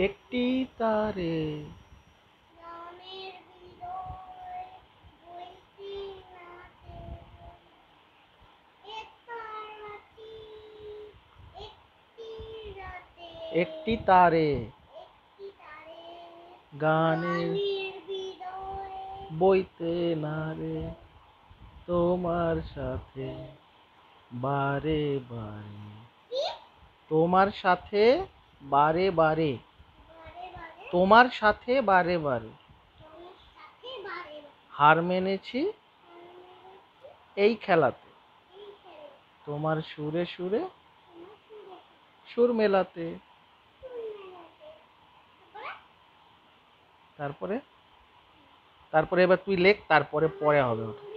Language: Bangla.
একটি তারে একটি তারে গানের বইতে না রে তোমার সাথে বারে বারে তোমার সাথে বারে বারে তোমার সাথে বারে বারে হার মেনেছি এই খেলাতে তোমার সুরে সুরে সুর মেলাতে। তারপরে তারপরে এবার তুই লেখ, তারপরে পরে হবে ওটা।